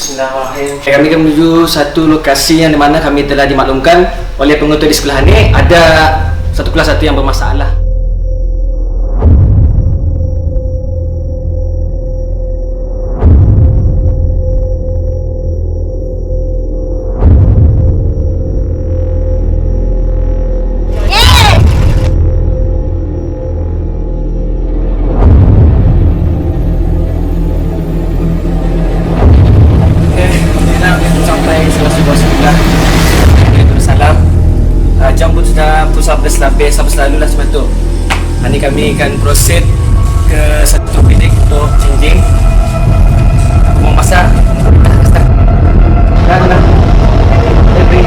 Bismillahirrahmanirrahim. Kami akan menuju satu lokasi yang dimana kami telah dimaklumkan oleh pengetua di sekolah ini ada satu kelas satu yang bermasalah. Jam pun sudah pukul 11 lebih, sampai selalu lah sebab tu. Hari kami akan proceed ke satu bilik untuk changing. Aku mau masak. Dah. Lebih.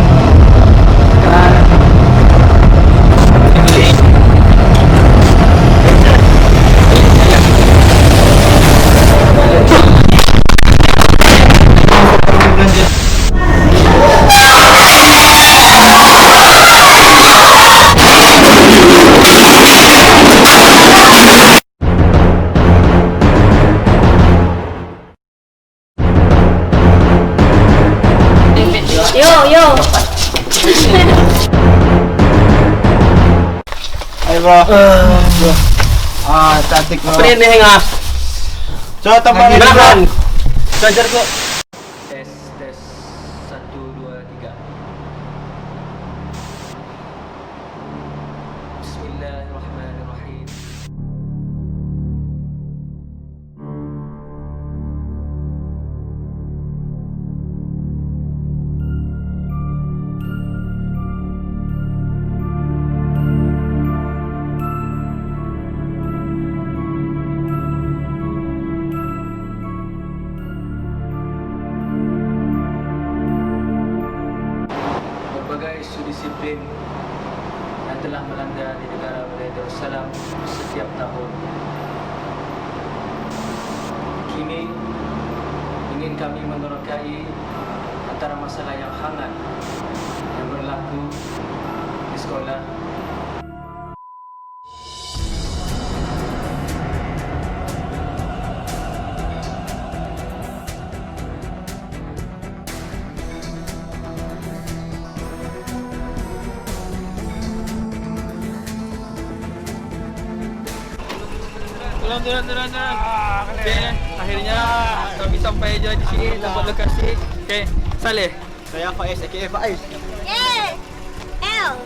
Yo. Ay bro. Cantik bro. Apa ni hang ah? Coba tambah lagi bro. Belakang. Charger ko. Tes 1 2 3. Bismillahirrahmanirrahim. Berbagai isu disiplin yang telah melanda di negara Darussalam setiap tahun. Kini ingin kami menerokai antara masalah yang hangat yang berlaku di sekolah. Turun. Okey, akhirnya kami sampai je di sini dapat lokasi. Okey, Saleh. Saya Faiz, aka Faiz. L.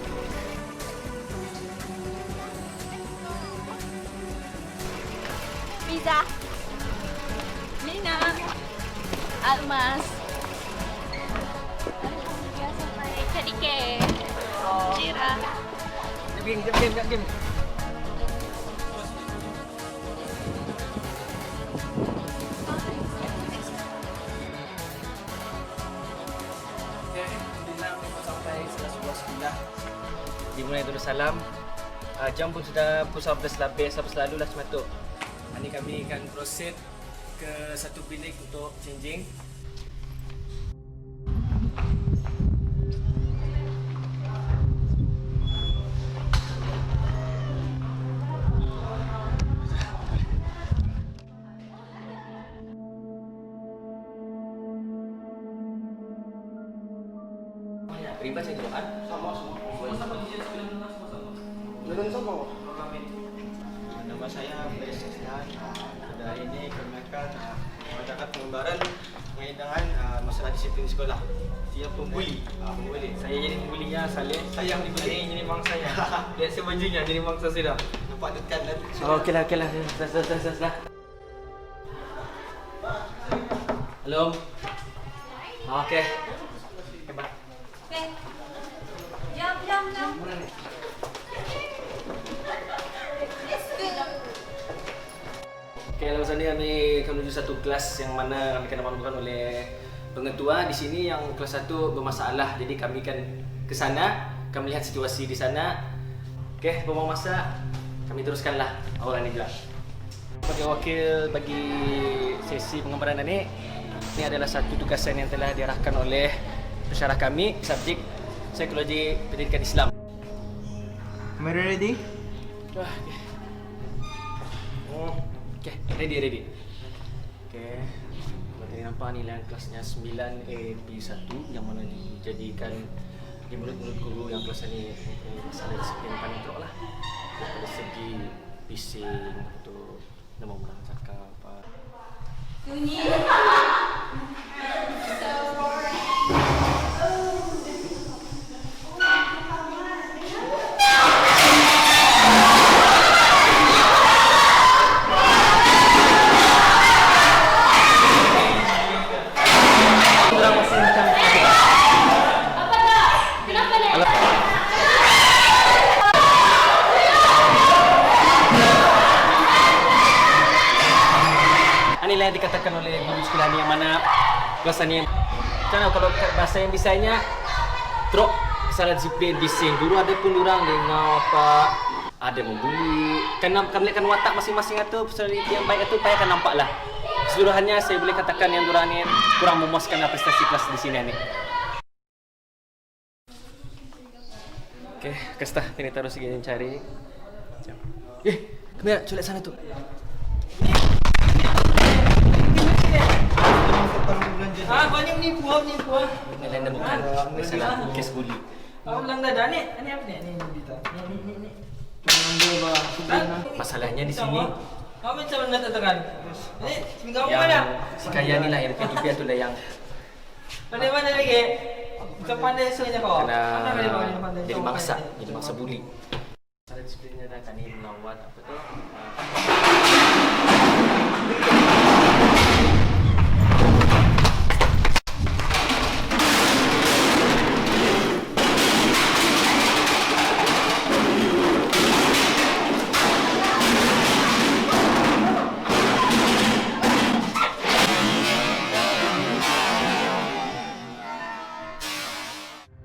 Pizza. Lina. Almas. Alhamdulillah sampai Kadike. Cira. Game. Dimulai Darussalam. Jam pun sudah pukul 11 lebih, sampai selalu lah semata. Hari kami akan proceed ke satu bilik untuk changing. Terima kasih Tuhan. Sama. Jangan sama. Nama saya Faiz Isnan. Pada ini kami akan mengadakan pengembaraan mengenai dengan masalah disiplin di sekolah. Siapa pembuli? Pembuli. Saya jadi pembulinya Saleh. Saya yang dibuli. Ini jadi mangsa saya. Lihat saya bajunya jadi mangsa saya dah. Nampak dekat dan Okeylah. Dah. Halo. Okey. Hebat. Okay. Jam. Okey, lalu sana kami akan menuju satu kelas yang mana kami akan dimaklumkan oleh pengetua di sini yang kelas 1 bermasalah. Jadi kami akan ke sana, akan melihat situasi di sana. Okey, mau masak, kami teruskanlah awal ini juga. Sebagai wakil bagi sesi pengembaraan ini adalah satu tugasan yang telah diarahkan oleh pensyarah kami, subjek Psikologi Pendidikan Islam. Am I ready? Okay, ready. Okay. Saya nampak nilai kelasnya 9AB1 yang mana dijadikan di mulut-mulut guru yang kelas ini masalah disiplin paling teruk lah. Dari segi bising untuk nama orang cakap apa. Sunyi. Inilah yang dikatakan oleh guru sekolah ni yang mana kelas ni macam mana kalau bahasa yang bisanya teruk salah disiplin bising. Guru ada pun orang dengar apa ada membuli. Kena melihatkan watak masing-masing atau personality yang baik itu payah akan nampak lah. Keseluruhannya saya boleh katakan yang orang ni kurang memuaskan prestasi kelas di sini ni. Okey, kasta ini terus ingin cari. Kamera culik sana tu. Banyak nipu. Lain dah bukan masalah kes bully. Ulang dah ni. Ini apa ni? Ni Bita. Ni. Masalahnya di sini Kau macam mana katakan? Ni seminggu mana? si kaya ni lah yang P2P tu lah yang Mana lagi? Kau pandai sebenarnya kau. kena jadi mangsa bully. Masalah disiplinnya dah kan ni melawat apa tu?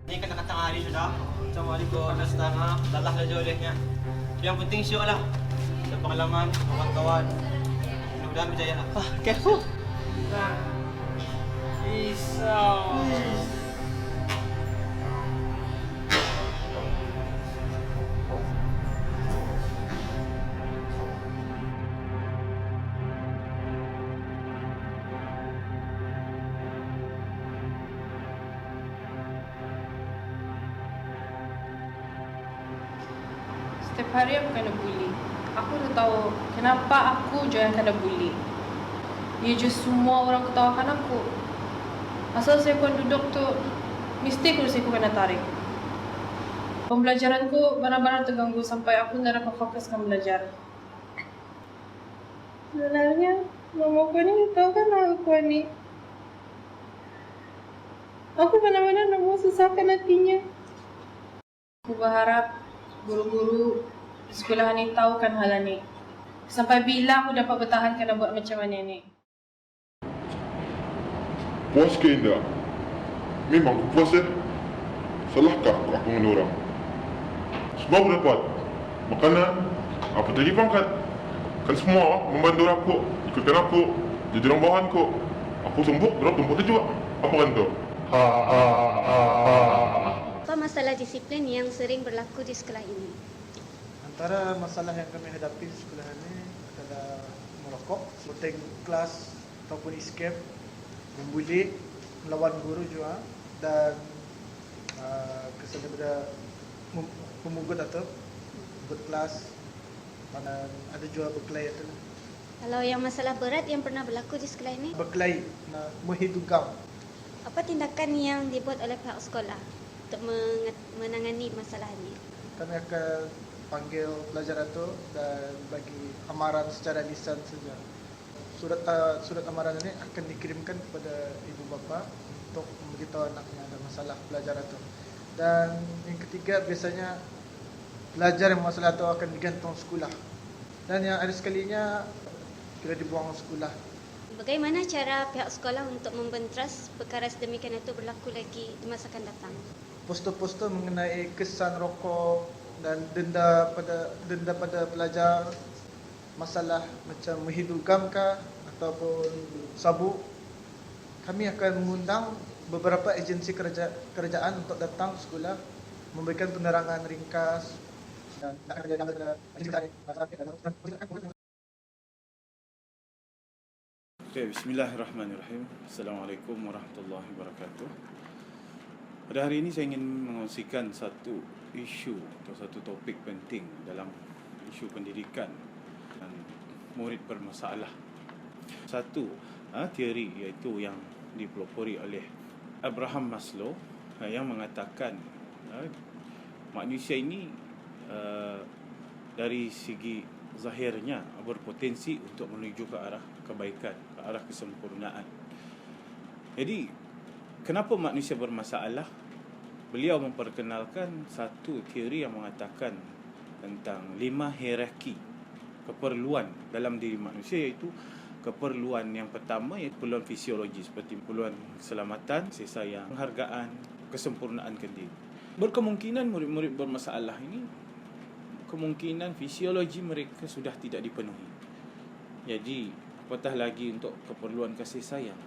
Ni kena-kata hari sudah. Macam hari ko na setengah, lalah na olehnya. Yang penting syok lah. Ada pengalaman, kawan-kawan. Mudah-mudahan berjaya lah. Careful. Pisau. Setiap hari aku kena bully. Aku dah tahu kenapa aku je yang kena bully. Ya just semua orang ketawakan aku. Asal saya pun duduk tu, mesti kursi aku kena tarik. Pembelajaranku benar-benar terganggu sampai aku tak dapat fokuskan belajar. Sebenarnya, mama aku ni tahu kan aku ni. Aku benar-benar nak mau susahkan hatinya. Aku berharap guru-guru di sekolah ni tahu kan hal ni. Sampai bila aku dapat bertahan kena buat macam mana ni? Puas ke Indah? Memang aku puas Salahkah aku dengan orang? Semua aku dapat makanan, apa lagi pangkat. Kan semua membantu aku, ikutkan aku, jadi orang bawahan aku. Aku sembuh, orang tumpuk tu juga. Apa kan tu? Apa masalah disiplin yang sering berlaku di sekolah ini? Antara masalah yang kami hadapi di sekolah ini adalah merokok, shooting kelas ataupun escape, membuli, melawan guru juga, dan kesan daripada memugut atau berkelas, dan ada juga berkelahi itu. Kalau yang masalah berat yang pernah berlaku di sekolah ini, Berkelahi, menghidupkan. apa tindakan yang dibuat oleh pihak sekolah untuk menangani masalah ini? Kami akan panggil pelajar itu dan bagi amaran secara lisan saja. Surat amaran ini akan dikirimkan kepada ibu bapa untuk memberitahu anaknya ada masalah pelajar itu. Dan yang ketiga, biasanya pelajar yang masalah itu akan digantung sekolah. Dan yang ada sekalinya kira dibuang sekolah. Bagaimana cara pihak sekolah untuk membentras perkara sedemikian itu berlaku lagi di masa akan datang? Poster-poster mengenai kesan rokok dan denda pada pelajar, masalah macam menghidupkan ataupun sabuk. Kami akan mengundang beberapa agensi kerajaan untuk datang sekolah, memberikan penerangan ringkas dan Okay, bismillahirrahmanirrahim. Assalamualaikum warahmatullahi wabarakatuh. Pada hari ini saya ingin mengongsikan satu isu atau satu topik penting dalam isu pendidikan dan murid bermasalah. Satu teori iaitu yang dipelopori oleh Abraham Maslow yang mengatakan manusia ini dari segi zahirnya berpotensi untuk menuju ke arah kebaikan, ke arah kesempurnaan. Jadi, kenapa manusia bermasalah? Beliau memperkenalkan satu teori yang mengatakan tentang 5 hierarki keperluan dalam diri manusia, iaitu keperluan yang pertama iaitu keperluan fisiologi seperti keperluan keselamatan, kasih sayang, penghargaan, kesempurnaan diri. Berkemungkinan murid-murid bermasalah ini kemungkinan fisiologi mereka sudah tidak dipenuhi. Jadi, apatah lagi untuk keperluan kasih sayang.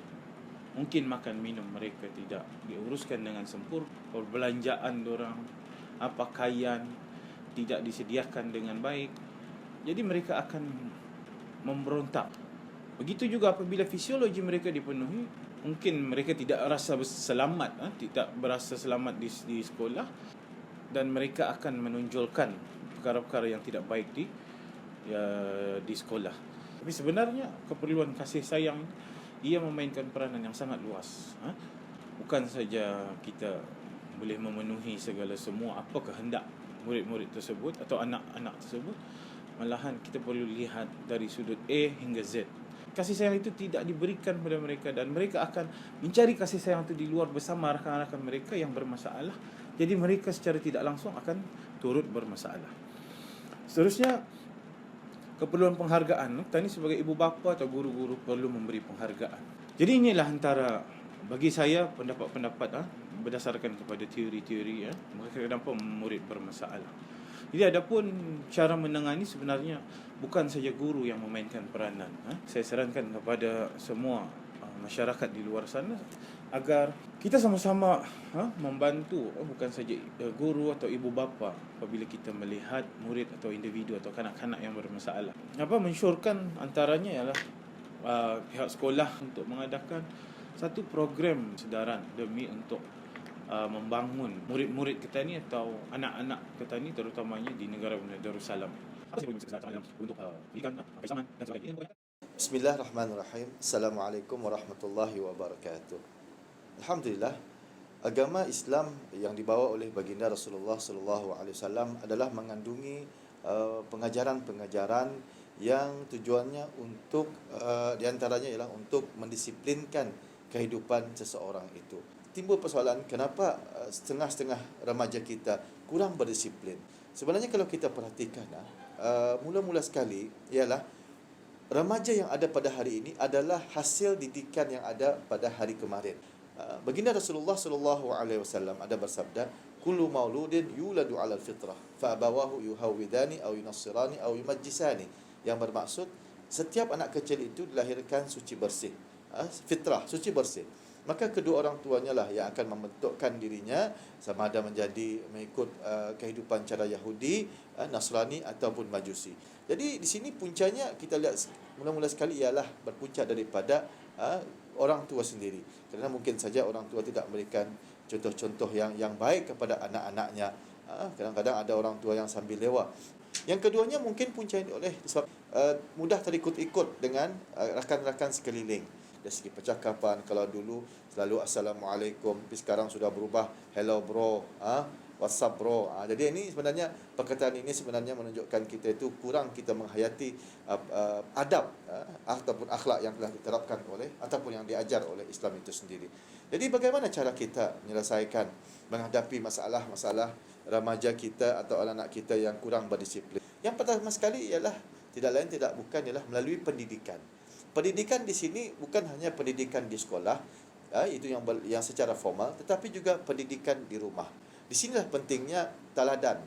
Mungkin makan minum mereka tidak diuruskan dengan sempurna, perbelanjaan dorang, pakaian tidak disediakan dengan baik. Jadi mereka akan memberontak. Begitu juga apabila fisiologi mereka dipenuhi, mungkin mereka tidak rasa selamat, tidak berasa selamat di sekolah, dan mereka akan menonjolkan perkara-perkara yang tidak baik di sekolah. Tapi sebenarnya keperluan kasih sayang ia memainkan peranan yang sangat luas. Bukan saja kita boleh memenuhi segala semua apa kehendak murid-murid tersebut atau anak-anak tersebut, malahan kita perlu lihat dari sudut A hingga Z. Kasih sayang itu tidak diberikan kepada mereka dan mereka akan mencari kasih sayang itu di luar bersama rakan-rakan mereka yang bermasalah. Jadi mereka secara tidak langsung akan turut bermasalah. Seterusnya, keperluan penghargaan. Kita ni sebagai ibu bapa atau guru-guru perlu memberi penghargaan. Jadi inilah antara bagi saya pendapat-pendapat berdasarkan kepada teori-teori kenapa murid bermasalah. Jadi adapun cara menangani sebenarnya bukan saja guru yang memainkan peranan. Saya sarankan kepada semua masyarakat di luar sana agar kita sama-sama membantu bukan saja guru atau ibu bapa apabila kita melihat murid atau individu atau kanak-kanak yang bermasalah. Mensyorkan antaranya ialah pihak sekolah untuk mengadakan satu program sedaran demi untuk membangun murid-murid kita ni atau anak-anak kita ni terutamanya di negara Darussalam. Untuk pendidikan, kebersamaan dan sebagainya. Bismillahirrahmanirrahim. Assalamualaikum warahmatullahi wabarakatuh. Alhamdulillah, agama Islam yang dibawa oleh baginda Rasulullah sallallahu alaihi wasallam adalah mengandungi pengajaran-pengajaran yang tujuannya untuk di antaranya ialah untuk mendisiplinkan kehidupan seseorang itu. Timbul persoalan kenapa setengah-setengah remaja kita kurang berdisiplin. Sebenarnya kalau kita perhatikan mula-mula sekali ialah remaja yang ada pada hari ini adalah hasil didikan yang ada pada hari kemarin. Baginda Rasulullah sallallahu alaihi wasallam ada bersabda, "Kullu mauludin yuladu 'alal fitrah, fa abawahu yuhawwidani aw yunassirani aw yumajjisani." Yang bermaksud setiap anak kecil itu dilahirkan suci bersih. Fitrah, suci bersih. Maka kedua orang tuanya lah yang akan membentukkan dirinya sama ada menjadi mengikut kehidupan cara Yahudi, Nasrani ataupun Majusi. Jadi di sini puncanya kita lihat mula-mula sekali ialah berpunca daripada orang tua sendiri. Kerana mungkin saja orang tua tidak memberikan contoh-contoh yang baik kepada anak-anaknya. Kadang-kadang ada orang tua yang sambil lewa. Yang keduanya mungkin puncanya oleh sebab mudah terikut-ikut dengan rakan-rakan sekeliling. Dari segi percakapan, kalau dulu selalu Assalamualaikum, tapi sekarang sudah berubah hello bro, what's up bro. Jadi ini sebenarnya perkataan ini sebenarnya menunjukkan kita itu kurang kita menghayati adab ataupun akhlak yang telah diterapkan oleh ataupun yang diajar oleh Islam itu sendiri. Jadi bagaimana cara kita menyelesaikan menghadapi masalah-masalah remaja kita atau anak-anak kita yang kurang berdisiplin? Yang pertama sekali ialah tidak lain tidak bukan ialah melalui pendidikan. Pendidikan di sini bukan hanya pendidikan di sekolah, itu yang secara formal, tetapi juga pendidikan di rumah. Di sinilah pentingnya teladan,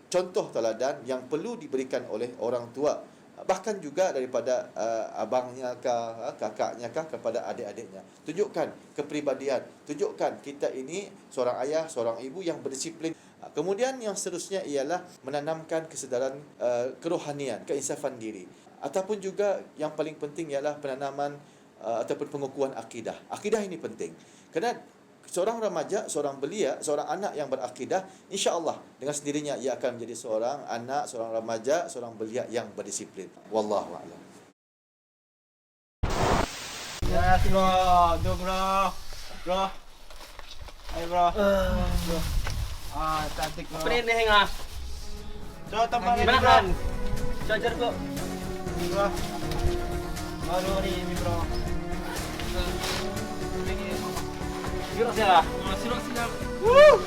contoh teladan yang perlu diberikan oleh orang tua, bahkan juga daripada abangnya kah, kakaknya kah kepada adik-adiknya. Tunjukkan kepribadian, tunjukkan kita ini seorang ayah, seorang ibu yang berdisiplin. Kemudian yang seterusnya ialah menanamkan kesedaran kerohanian, keinsafan diri. Ataupun juga yang paling penting ialah penanaman ataupun pengukuhan akidah. Akidah ini penting. Kerana seorang remaja, seorang belia, seorang anak yang berakidah, insya-Allah dengan sendirinya ia akan menjadi seorang anak, seorang remaja, seorang belia yang berdisiplin. Wallahu a'lam. Ya, bro. Tuh, bro. Bro. Ayo, bro. Bro. Cantik, bro. Apa ni hang? Coba tambah lagi, bro. Gimana? Charger kok. Bro. Baru ini, bro. Sirok siya. Sirok sila. Woo!